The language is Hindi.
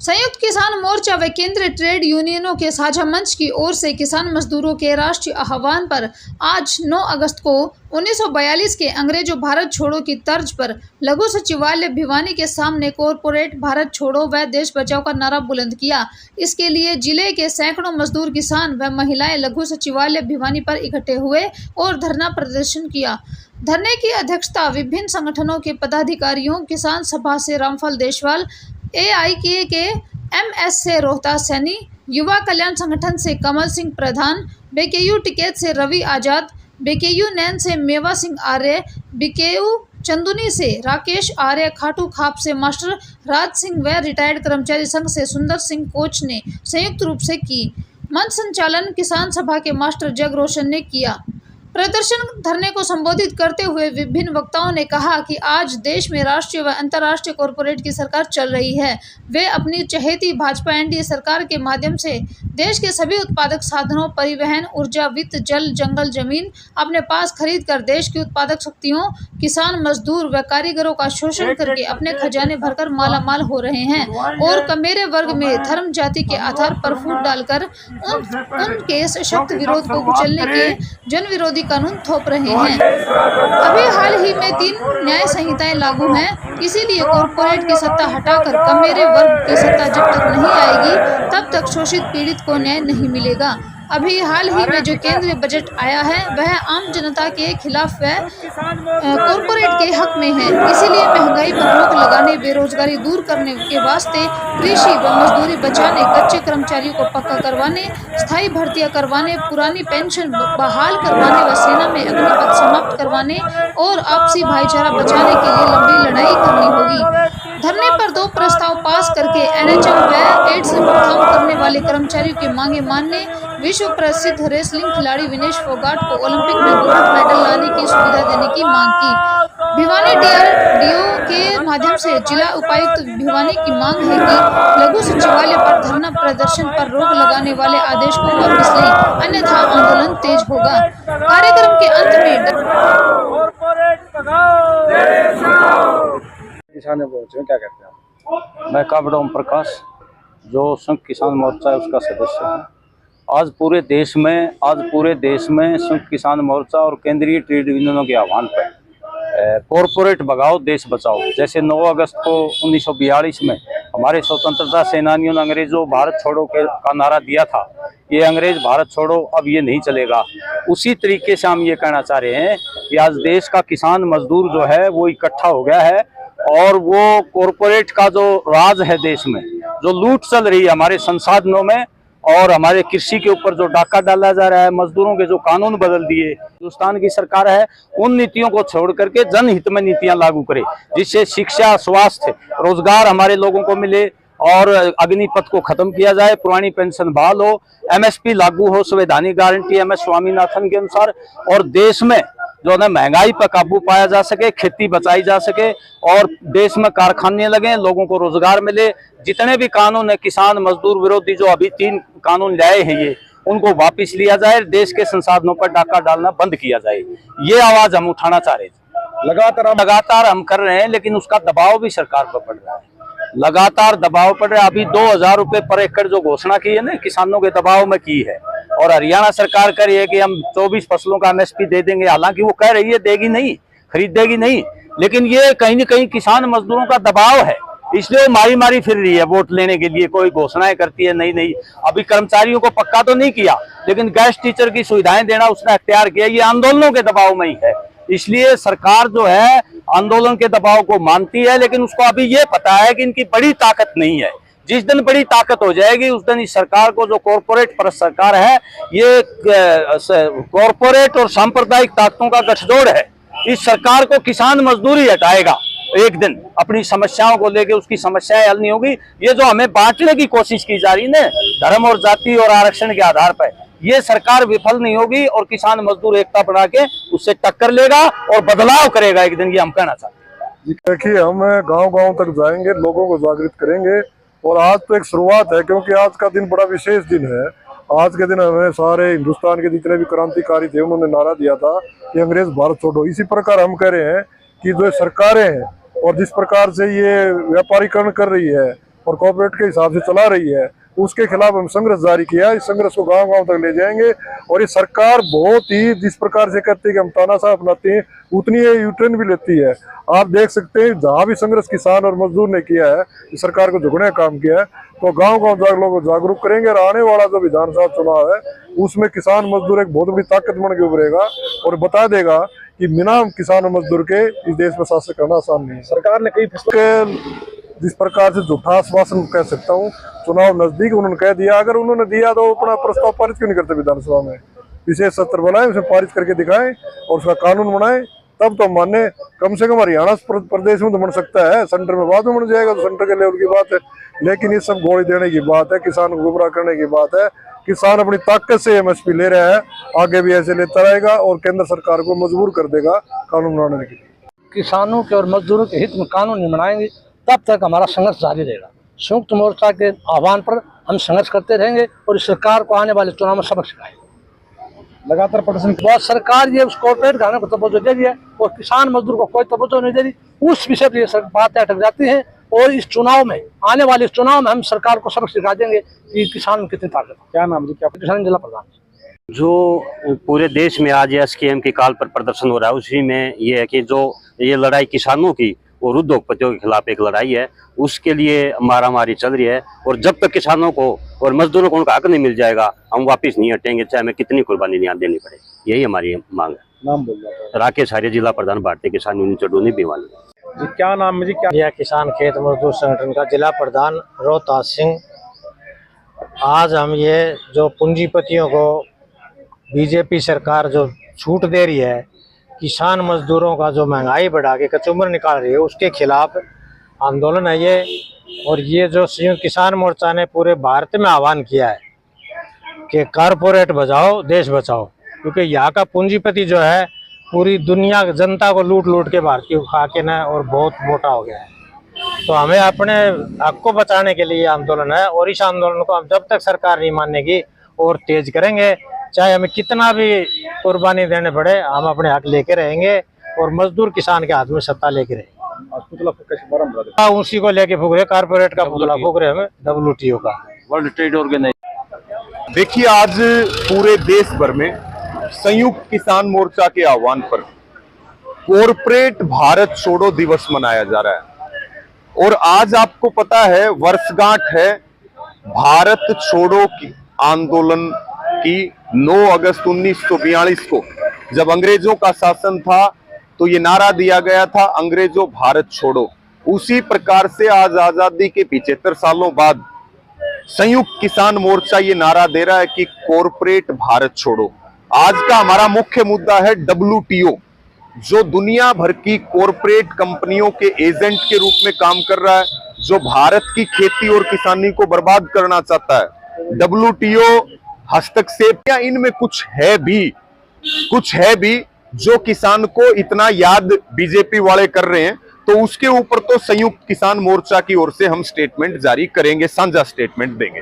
संयुक्त किसान मोर्चा व केंद्रीय ट्रेड यूनियनों के साझा मंच की ओर से किसान मजदूरों के राष्ट्रीय आह्वान पर आज 9 अगस्त को 1942 के अंग्रेजों भारत छोड़ो की तर्ज पर लघु सचिवालय भिवानी के सामने कॉरपोरेट भारत छोड़ो व देश बचाओ का नारा बुलंद किया। इसके लिए जिले के सैकड़ों मजदूर, किसान व महिलाएं लघु सचिवालय भिवानी पर इकट्ठे हुए और धरना प्रदर्शन किया। धरने की अध्यक्षता विभिन्न संगठनों के पदाधिकारियों, किसान सभा से रामफल देशवाल, AIK के MS से रोहतास सैनी, युवा कल्याण संगठन से कमल सिंह प्रधान, BKU टिकैत से रवि आजाद, BKU नैन से मेवा सिंह आर्य, BKU चंदुनी से राकेश आर्य, खाटू खाप से मास्टर राज सिंह व रिटायर्ड कर्मचारी संघ से सुंदर सिंह कोच ने संयुक्त रूप से की। मंच संचालन किसान सभा के मास्टर जग रोशन ने किया। प्रदर्शन धरने को संबोधित करते हुए विभिन्न वक्ताओं ने कहा कि आज देश में राष्ट्रीय व अंतर्राष्ट्रीय कॉरपोरेट की सरकार चल रही है। वे अपनी चहेती भाजपा NDA सरकार के माध्यम से देश के सभी उत्पादक साधनों, परिवहन, ऊर्जा, वित्त, जल, जंगल, जमीन अपने पास खरीद कर देश की उत्पादक शक्तियों, किसान, मजदूर व कारीगरों का शोषण करके अपने खजाने भरकर मालामाल हो रहे हैं और कमेरे वर्ग में धर्म जाति के आधार पर फूट डालकर उनके सशक्त विरोध को कुचलने के जन विरोधी कानून थोप रहे हैं। अभी हाल ही में 3 न्याय संहिताएं लागू हैं, इसीलिए कॉरपोरेट की सत्ता हटाकर कमेरे वर्ग की सत्ता जब तक नहीं आएगी तब तक शोषित पीड़ित को न्याय नहीं मिलेगा। अभी हाल ही में जो केंद्रीय बजट आया है वह आम जनता के खिलाफ व कॉरपोरेट के हक में है। इसीलिए महंगाई पर रोक लगाने, बेरोजगारी दूर करने के वास्ते कृषि व मजदूरी बचाने, कच्चे कर्मचारियों को पक्का करवाने, स्थायी भर्तियां करवाने, पुरानी पेंशन बहाल करवाने व सेना में अग्निपथ समाप्त करवाने और आपसी भाईचारा बचाने के लिए लंबी लड़ाई करनी होगी। धरने पर 2 प्रस्ताव पास करके NHM व एड्स से रोकथाम करने वाले कर्मचारियों की मांगे मानने, विश्व प्रसिद्ध रेसलिंग खिलाड़ी विनेश फोगाट को ओलंपिक में गोल्ड मेडल लाने की सुविधा देने की मांग की। भिवानी DRDO के माध्यम से जिला उपायुक्त भिवानी की मांग है कि लघु सचिवालय पर धरना प्रदर्शन पर रोक लगाने वाले आदेश को वापस लें, अन्यथा आंदोलन तेज होगा। कार्यक्रम के अंत में क्या कहते हैं? मैं काबड़ ओम प्रकाश, जो संयुक्त किसान मोर्चा है उसका सदस्य है। आज पूरे देश में संयुक्त किसान मोर्चा और केंद्रीय ट्रेड यूनियनों के आह्वान पर कॉरपोरेट भगाओ देश बचाओ, जैसे 9 अगस्त को 1942 में हमारे स्वतंत्रता सेनानियों ने अंग्रेजों भारत छोड़ो का नारा दिया था, ये अंग्रेज भारत छोड़ो अब ये नहीं चलेगा। उसी तरीके से हम ये कहना चाह रहे हैं कि आज देश का किसान मजदूर जो है वो इकट्ठा हो गया है और वो कॉरपोरेट का जो राज है देश में, जो लूट चल रही है हमारे संसाधनों में और हमारे कृषि के ऊपर जो डाका डाला जा रहा है, मजदूरों के जो कानून बदल दिए हिंदुस्तान की सरकार है, उन नीतियों को छोड़ करके जनहित में नीतियां लागू करे, जिससे शिक्षा, स्वास्थ्य, रोजगार हमारे लोगों को मिले और अग्निपथ को खत्म किया जाए, पुरानी पेंशन बहाल हो, MSP लागू हो, संवैधानिक गारंटी MS स्वामीनाथन के अनुसार, और देश में जो है महंगाई पर काबू पाया जा सके, खेती बचाई जा सके और देश में कारखाने लगे, लोगों को रोजगार मिले। जितने भी कानून है किसान मजदूर विरोधी, जो अभी 3 कानून लाए हैं, ये उनको वापस लिया जाए, देश के संसाधनों पर डाका डालना बंद किया जाए। ये आवाज हम उठाना चाह रहे थे। लगातार हम कर रहे हैं, लेकिन उसका दबाव भी सरकार पर पड़ रहा है, लगातार दबाव पड़ रहा है। अभी 2000 रुपए पर एकड़ जो घोषणा की है ना, किसानों के दबाव में की है, और हरियाणा सरकार कह रही है कि हम 24 फसलों का MSP दे देंगे। हालांकि वो कह रही है देगी नहीं, खरीदेगी नहीं, लेकिन ये कहीं न कहीं किसान मजदूरों का दबाव है, इसलिए वो मारी फिर रही है वोट लेने के लिए। कोई घोषणाएं करती है, नहीं अभी कर्मचारियों को पक्का तो नहीं किया, लेकिन गेस्ट टीचर की सुविधाएं देना उसने अख्तियार किया। ये आंदोलनों के दबाव में ही है, इसलिए सरकार जो है आंदोलन के दबाव को मानती है, लेकिन उसको अभी ये पता है कि इनकी बड़ी ताकत नहीं है। जिस दिन बड़ी ताकत हो जाएगी उस दिन इस सरकार को, जो कॉरपोरेट पर सरकार है, ये कॉरपोरेट और सांप्रदायिक ताकतों का गठजोड़ है, इस सरकार को किसान मजदूरी हटाएगा। एक दिन अपनी समस्याओं को लेके उसकी समस्याएं हल नहीं होगी। ये जो हमें बांटने की कोशिश की जा रही है धर्म और जाति और आरक्षण के आधार पर, ये सरकार विफल नहीं होगी और किसान मजदूर एकता बना के उससे टक्कर लेगा और बदलाव करेगा एक दिन, ये हम कहना चाहते हैं। देखिए, हम गांव-गांव तक जाएंगे, लोगों को जागृत करेंगे, और आज तो एक शुरुआत है, क्योंकि आज का दिन बड़ा विशेष दिन है। आज के दिन हमें सारे हिंदुस्तान के जितने भी क्रांतिकारी थे उन्होंने नारा दिया था कि अंग्रेज भारत छोड़ो। इसी प्रकार हम कह रहे हैं कि जो सरकारें हैं और जिस प्रकार से ये व्यापारीकरण कर रही है और कॉर्पोरेट के हिसाब से चला रही है, उसके खिलाफ हम संघर्ष जारी किया। इस संघर्ष को गांव गांव तक ले जाएंगे और ये सरकार बहुत ही जिस प्रकार से करती है कि हम तानाशाह अपनाते हैं, उतनी ये यूटर्न भी लेती है। आप देख सकते हैं जहाँ भी संघर्ष किसान और मजदूर ने किया है, इस सरकार को झुकने का काम किया है, तो गांव गांव जाकर लोगों को जागरूक करेंगे। और आने वाला जो विधानसभा चुनाव है उसमें किसान मजदूर एक बहुत बड़ी ताकत बन के उभरेगा और बता देगा कि बिना किसान और मजदूर के इस देश में शासन करना आसान नहीं है। सरकार ने कई जिस प्रकार से झूठा आश्वासन कह सकता हूँ, चुनाव नजदीक उन्होंने कह दिया, अगर उन्होंने दिया तो अपना प्रस्ताव पारित क्यों नहीं करते विधानसभा में? विशेष सत्र बनाए, उसे पारित करके दिखाएं और उसका कानून बनाए, तब तो माने। कम से कम हरियाणा प्रदेश में तो बन सकता है, सेंटर में बाद में बन जाएगा तो सेंटर के लेवल की बात है, लेकिन ये सब गोली देने की बात है, किसान को गुमराह करने की बात है। किसान अपनी ताकत से एमएसपी ले रहा है, आगे भी ऐसे लेता रहेगा और केंद्र सरकार को मजबूर कर देगा कानून बनाने के लिए। किसानों के और मजदूरों के हित में कानून नहीं बनाएंगे तब तक हमारा संघर्ष जारी रहेगा। संयुक्त मोर्चा के आह्वान पर हम संघर्ष करते रहेंगे और इस सरकार को आने वाले चुनाव में सबक सिखाएंगे। लगातार प्रदर्शन बहुत सरकार ये उस कॉर्पोरेट घराने को तवज्जो दे रही है और किसान मजदूर को कोई तवज्जो नहीं दे रही। उस विषय पर ये बातें अटक जाती हैं और इस चुनाव में, आने वाले चुनाव में हम सरकार को सबक सिखा देंगे कि किसान में कितनी ताकत है। क्या नाम जी? क्या किसान जिला प्रधान। जो पूरे देश में आज एसकेएम की काल पर प्रदर्शन हो रहा है, उसी में ये है कि जो ये लड़ाई किसानों की और उद्योगपतियों के खिलाफ एक लड़ाई है, उसके लिए मारामारी चल रही है। और जब तक किसानों को और मजदूरों को उनका हक नहीं मिल जाएगा, हम वापस नहीं हटेंगे, चाहे हमें कितनी कुर्बानी देनी पड़े। यही हमारी मांग है। नाम बोल रहा था? राकेश आर्य, जिला प्रधान, भारतीय किसान यूनियन चटोनी भिवानी। जी क्या नाम है जी? क्या यह किसान खेत मजदूर संगठन का जिला प्रधान रोहतास सिंह। आज हम ये जो पूंजीपतियों को बीजेपी सरकार जो छूट दे रही है, किसान मजदूरों का जो महंगाई बढ़ा के कचूमर निकाल रही है, उसके खिलाफ आंदोलन है ये। और ये जो संयुक्त किसान मोर्चा ने पूरे भारत में आह्वान किया है कि कारपोरेट बचाओ देश बचाओ, क्योंकि यहाँ का पूंजीपति जो है पूरी दुनिया जनता को लूट लूट के भारतीय खा के ना और बहुत मोटा हो गया है। तो हमें अपने हक को बचाने के लिए आंदोलन है और इस आंदोलन को हम जब तक सरकार नहीं मानेगी और तेज करेंगे, चाहे हमें कितना भी कुर्बानी देने पड़े, हम अपने हक लेके रहेंगे और मजदूर किसान के हाथ में सत्ता लेके रहेंगे। उसी को लेके फूक रहे, कारपोरेट का पुतला फूक रहे हमें, WTO का, वर्ल्ड ट्रेड ऑर्गेनाइजेशन। देखिए, आज पूरे देश भर में संयुक्त किसान मोर्चा के आह्वान पर कॉर्पोरेट भारत छोड़ो दिवस मनाया जा रहा है। और आज आपको पता है वर्षगांठ है भारत छोड़ो की आंदोलन की। 9 अगस्त 1942 को जब अंग्रेजों का शासन था तो ये नारा दिया गया था, अंग्रेजों भारत छोड़ो। उसी प्रकार से आज आजादी के 75 सालों बाद संयुक्त किसान मोर्चा ये नारा दे रहा है कि कॉर्पोरेट भारत छोड़ो। आज का हमारा मुख्य मुद्दा है WTO, जो दुनिया भर की कॉर्पोरेट कंपनियों के एजेंट के रूप में काम कर रहा है, जो भारत की खेती और किसानी को बर्बाद करना चाहता है। WTO हस्तक्षेप या इनमें कुछ है भी जो किसान को इतना याद बीजेपी वाले कर रहे हैं, तो उसके ऊपर तो संयुक्त किसान मोर्चा की ओर से हम स्टेटमेंट जारी करेंगे, साझा स्टेटमेंट देंगे।